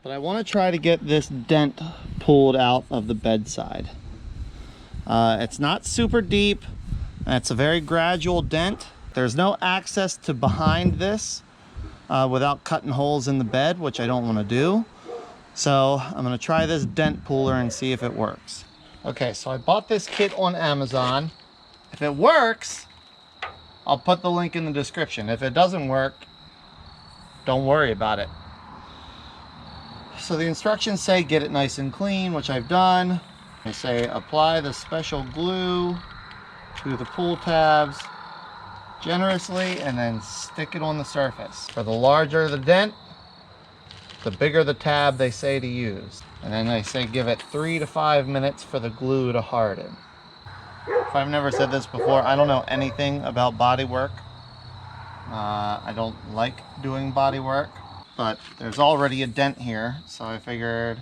But I want to try to get this dent pulled out of the bedside. It's not super deep. It's a very gradual dent. There's no access to behind this without cutting holes in the bed, which I don't want to do. So I'm going to try this dent puller and see if it works. Okay, so I bought this kit on Amazon. If it works, I'll put the link in the description. If it doesn't work, don't worry about it. So the instructions say get it nice and clean, which I've done. They say apply the special glue to the pull tabs generously and then stick it on the surface. For the larger the dent, the bigger the tab they say to use. And then they say give it 3 to 5 minutes for the glue to harden. If I've never said this before, I don't know anything about body work. I don't like doing body work, but there's already a dent here, so I figured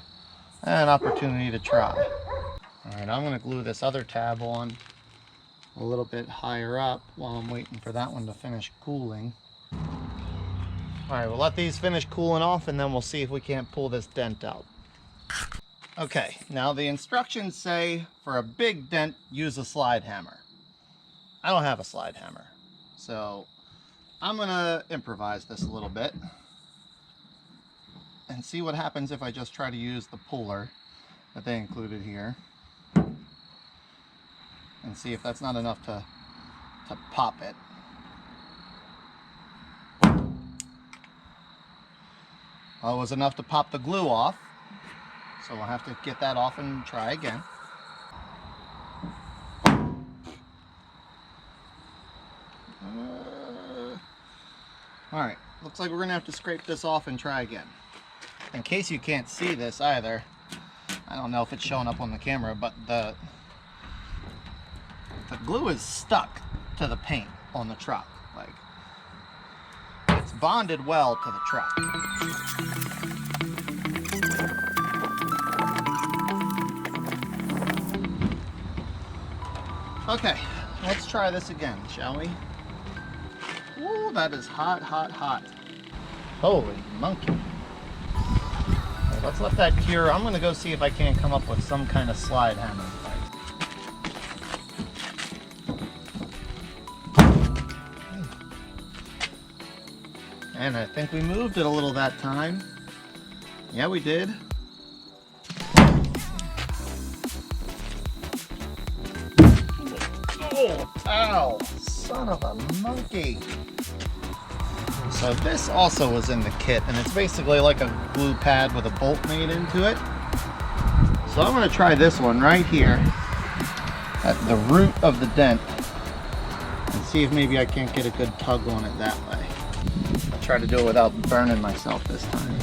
an opportunity to try. All right, I'm gonna glue this other tab on a little bit higher up while I'm waiting for that one to finish cooling. All right, we'll let these finish cooling off and then we'll see if we can't pull this dent out. Okay, now the instructions say for a big dent, use a slide hammer. I don't have a slide hammer, so I'm gonna improvise this a little bit and see what happens if I just try to use the puller that they included here and see if that's not enough to pop it. Well, it was enough to pop the glue off, so we'll have to get that off and try again. All right, looks like we're gonna have to scrape this off and try again. In case you can't see this either, I don't know if it's showing up on the camera, but the glue is stuck to the paint on the truck. Like, it's bonded well to the truck. Okay, let's try this again, shall we? Ooh, that is hot, hot, hot. Holy monkey. Okay, let's let that cure. I'm gonna go see if I can't come up with some kind of slide hammer. And I think we moved it a little that time. Yeah, we did. Oh, ow, son of a monkey. So this also was in the kit, and it's basically like a glue pad with a bolt made into it. So I'm gonna try this one right here at the root of the dent and see if maybe I can't get a good tug on it that way. I'll try to do it without burning myself this time.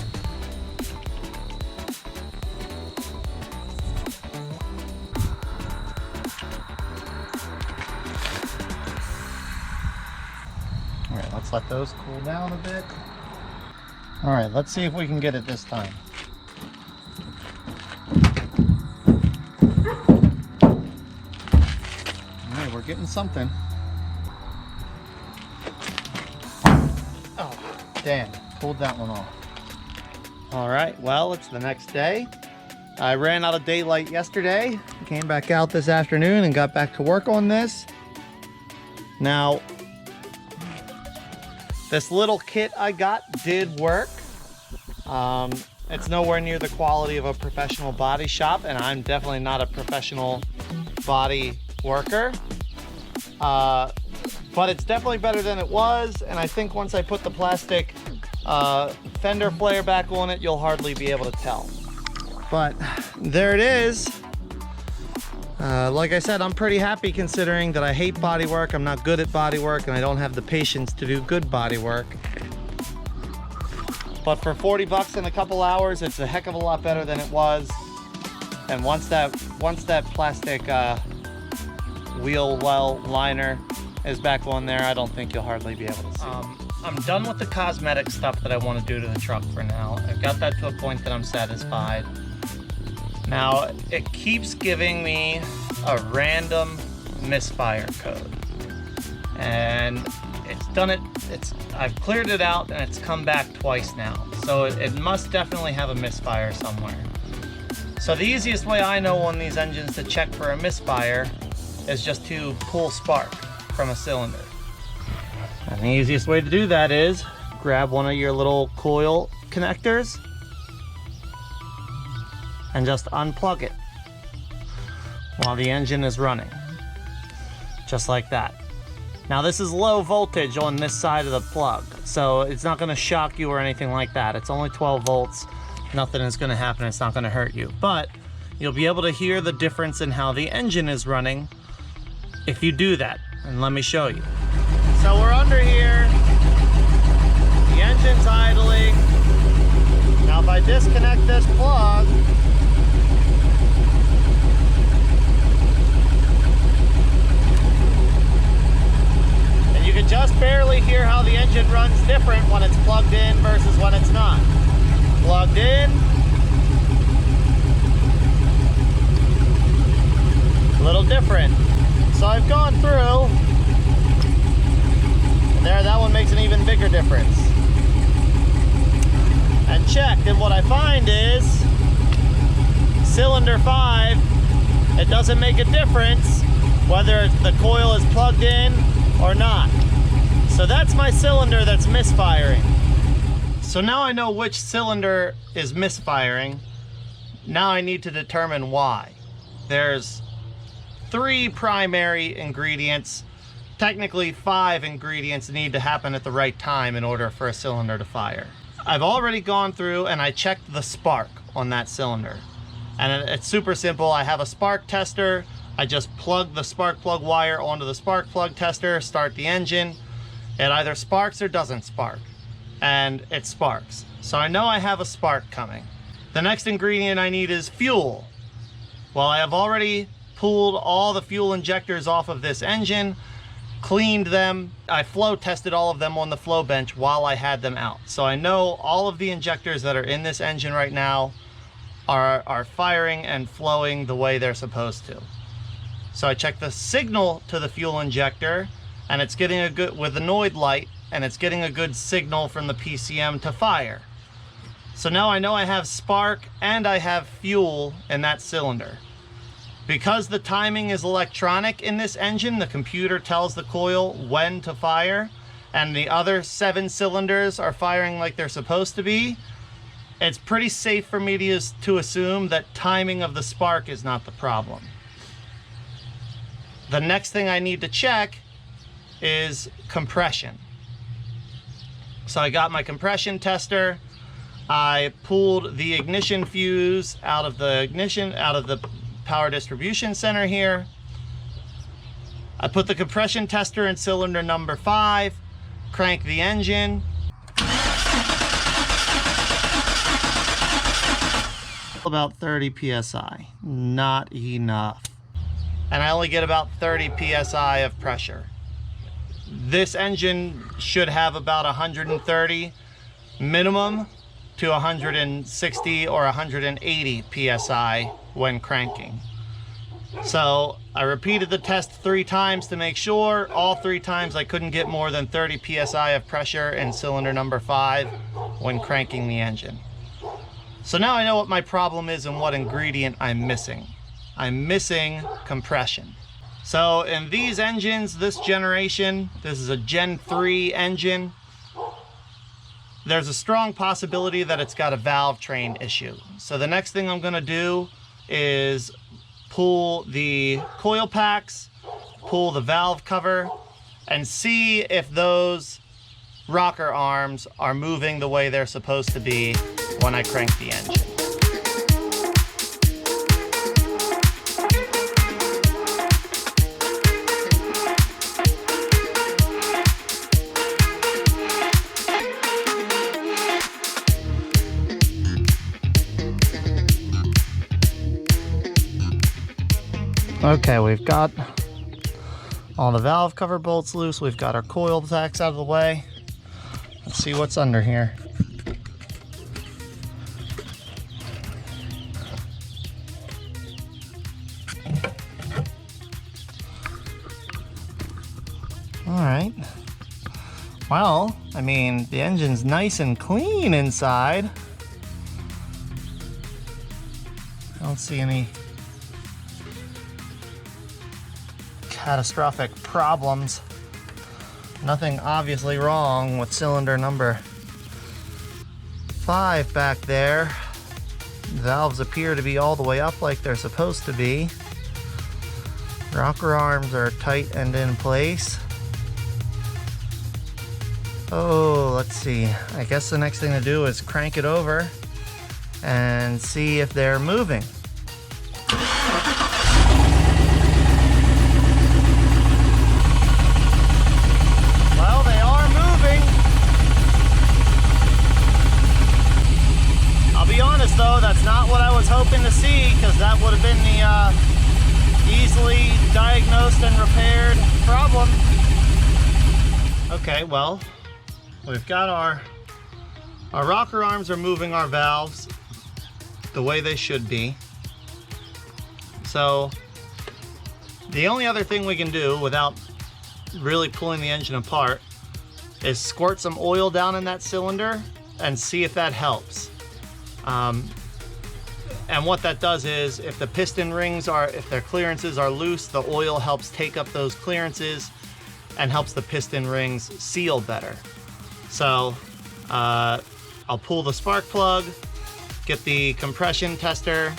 All right, let's let those cool down a bit. All right, let's see if we can get it this time. All right, we're getting something. Oh, damn, pulled that one off. All right, well, it's the next day. I ran out of daylight yesterday, came back out this afternoon and got back to work on this. Now, this little kit I got did work. It's nowhere near the quality of a professional body shop, and I'm definitely not a professional body worker. But it's definitely better than it was, and I think once I put the plastic fender flare back on it, you'll hardly be able to tell. But there it is. Like I said, I'm pretty happy considering that I hate body work, I'm not good at body work, and I don't have the patience to do good body work. But for 40 bucks in a couple hours, it's a heck of a lot better than it was. And once that plastic wheel well liner is back on there, I don't think you'll hardly be able to see. I'm done with the cosmetic stuff that I want to do to the truck for now. I've got that to a point that I'm satisfied. Now, it keeps giving me a random misfire code. And it's done it. I've cleared it out and it's come back twice now. So it must definitely have a misfire somewhere. So the easiest way I know on these engines to check for a misfire is just to pull spark from a cylinder. And the easiest way to do that is grab one of your little coil connectors and just unplug it while the engine is running. Just like that. Now this is low voltage on this side of the plug, so it's not going to shock you or anything like that. It's only 12 volts. Nothing is going to happen. It's not going to hurt you. But you'll be able to hear the difference in how the engine is running if you do that. And let me show you. So we're under here. The engine's idling. Now if I disconnect this plug, and you can just barely hear how the engine runs different when it's plugged in versus when it's not. Plugged in. A little different. So I've gone through, and there, that one makes an even bigger difference. And checked, and what I find is cylinder 5, it doesn't make a difference whether the coil is plugged in or not. So that's my cylinder that's misfiring. So now I know which cylinder is misfiring. Now I need to determine why. There's 3 primary ingredients. Technically 5 ingredients need to happen at the right time in order for a cylinder to fire. I've already gone through and I checked the spark on that cylinder. And it's super simple. I have a spark tester. I just plug the spark plug wire onto the spark plug tester, start the engine. It either sparks or doesn't spark. And it sparks. So I know I have a spark coming. The next ingredient I need is fuel. Well, I have already pulled all the fuel injectors off of this engine, cleaned them. I flow tested all of them on the flow bench while I had them out. So I know all of the injectors that are in this engine right now are firing and flowing the way they're supposed to. So I checked the signal to the fuel injector, and it's getting a good, with the Noid light, and it's getting a good signal from the PCM to fire. So now I know I have spark and I have fuel in that cylinder. Because the timing is electronic in this engine, the computer tells the coil when to fire, and the other 7 cylinders are firing like they're supposed to be, it's pretty safe for me to assume that timing of the spark is not the problem. The next thing I need to check is compression. So I got my compression tester. I pulled the ignition fuse out of the power distribution center here. I put the compression tester in cylinder number 5, crank the engine. About 30 psi, not enough. And I only get about 30 psi of pressure. This engine should have about 130 minimum to 160 or 180 psi when cranking. So I repeated the test 3 times to make sure. All 3 times I couldn't get more than 30 psi of pressure in cylinder number 5 when cranking the engine. So now I know what my problem is and what ingredient I'm missing. I'm missing compression. So in these engines, this generation, this is a Gen 3 engine, there's a strong possibility that it's got a valve train issue. So the next thing I'm gonna do is pull the coil packs, pull the valve cover, and see if those rocker arms are moving the way they're supposed to be when I crank the engine. Okay, we've got all the valve cover bolts loose. We've got our coil packs out of the way. Let's see what's under here. All right. Well, I mean, the engine's nice and clean inside. I don't see any catastrophic problems. Nothing obviously wrong with cylinder number 5 back there. Valves appear to be all the way up like they're supposed to be. Rocker arms are tight and in place. Oh, let's see. I guess the next thing to do is crank it over and see if they're moving. Well, they are moving. I'll be honest though, that's not what I was hoping to see, because that would have been the easily diagnosed and repaired problem. Okay, well, we've got our rocker arms are moving our valves the way they should be. So the only other thing we can do without really pulling the engine apart is squirt some oil down in that cylinder and see if that helps. And what that does is, if the piston rings if their clearances are loose, the oil helps take up those clearances and helps the piston rings seal better. So I'll pull the spark plug, get the compression tester,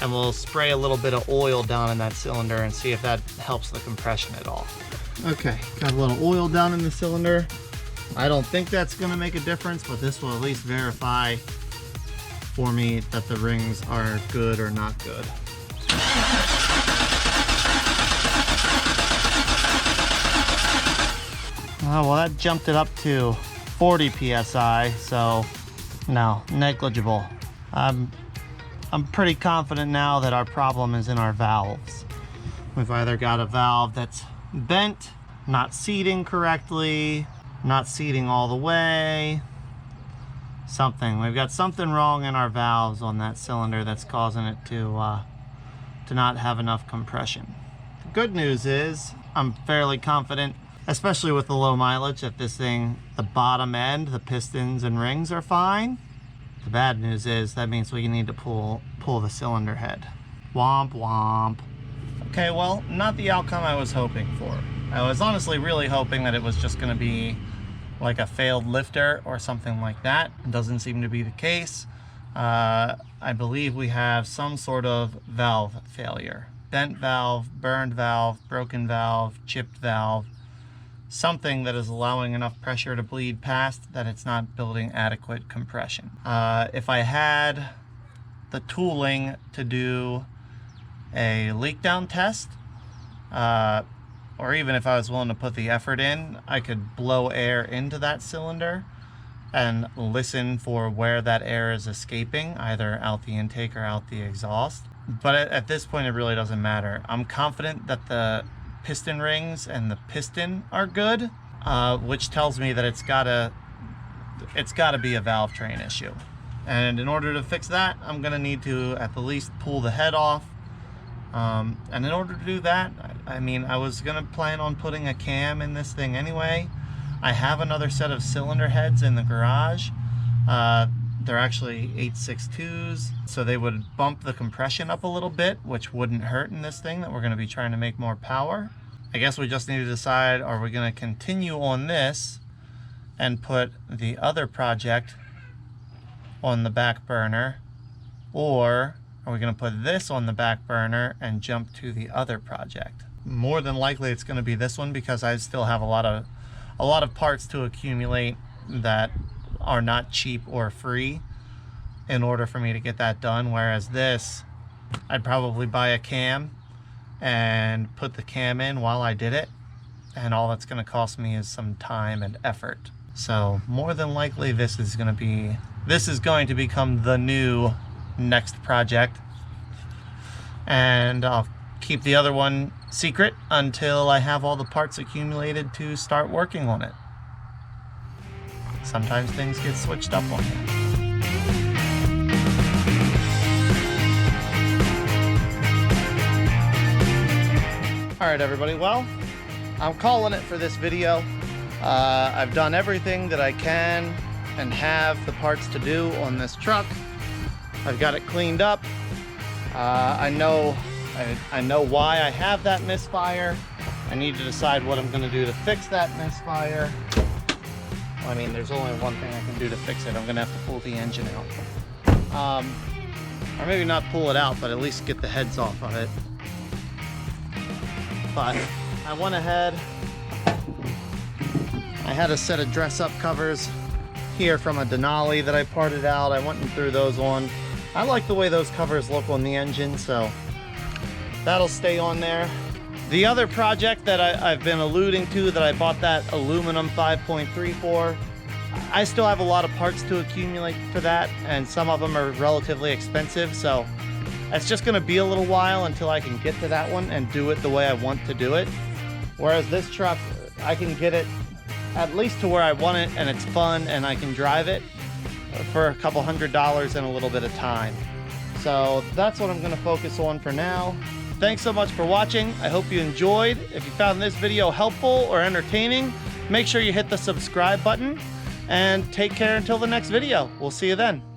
and we'll spray a little bit of oil down in that cylinder and see if that helps the compression at all. Okay, got a little oil down in the cylinder. I don't think that's gonna make a difference, but this will at least verify for me that the rings are good or not good. Oh, well, that jumped it up to 40 psi, so no, negligible. I'm pretty confident now that our problem is in our valves. We've either got a valve that's bent, not seating correctly, not seating all the way, something. We've got something wrong in our valves on that cylinder that's causing it to not have enough compression. The good news is I'm fairly confident, especially with the low mileage, that this thing, the bottom end, the pistons and rings are fine. The bad news is that means we need to pull the cylinder head. Womp womp. Okay, well, not the outcome I was hoping for. I was honestly really hoping that it was just gonna be like a failed lifter or something like that. It doesn't seem to be the case. I believe we have some sort of valve failure. Bent valve, burned valve, broken valve, chipped valve. Something that is allowing enough pressure to bleed past that it's not building adequate compression. If I had the tooling to do a leak down test, or even if I was willing to put the effort in, I could blow air into that cylinder and listen for where that air is escaping, either out the intake or out the exhaust. But at this point, it really doesn't matter. I'm confident that the piston rings and the piston are good, which tells me that it's gotta be a valve train issue. And in order to fix that, I'm gonna need to at the least pull the head off. And in order to do that, I mean, I was gonna plan on putting a cam in this thing anyway. I have another set of cylinder heads in the garage. They're actually 862s, so they would bump the compression up a little bit, which wouldn't hurt in this thing that we're gonna be trying to make more power. I guess we just need to decide, are we gonna continue on this and put the other project on the back burner, or are we gonna put this on the back burner and jump to the other project? More than likely it's gonna be this one, because I still have a lot of parts to accumulate that are not cheap or free in order for me to get that done. Whereas this, I'd probably buy a cam and put the cam in while I did it, and all that's going to cost me is some time and effort. So more than likely this is going to become the new next project, and I'll keep the other one secret until I have all the parts accumulated to start working on it. Sometimes things get switched up on you. All right, everybody, well, I'm calling it for this video. I've done everything that I can and have the parts to do on this truck. I've got it cleaned up. I know why I have that misfire. I need to decide what I'm going to do to fix that misfire. Well, I mean, there's only one thing I can do to fix it. I'm going to have to pull the engine out. Or maybe not pull it out, but at least get the heads off of it. But I went ahead. I had a set of dress-up covers here from a Denali that I parted out. I went and threw those on. I like the way those covers look on the engine, so that'll stay on there. The other project that I've been alluding to, that I bought that aluminum 5.3 for, I still have a lot of parts to accumulate for that, and some of them are relatively expensive, so it's just gonna be a little while until I can get to that one and do it the way I want to do it. Whereas this truck, I can get it at least to where I want it, and it's fun, and I can drive it for a couple $100 in a little bit of time. So that's what I'm gonna focus on for now. Thanks so much for watching. I hope you enjoyed. If you found this video helpful or entertaining, make sure you hit the subscribe button, and take care until the next video. We'll see you then.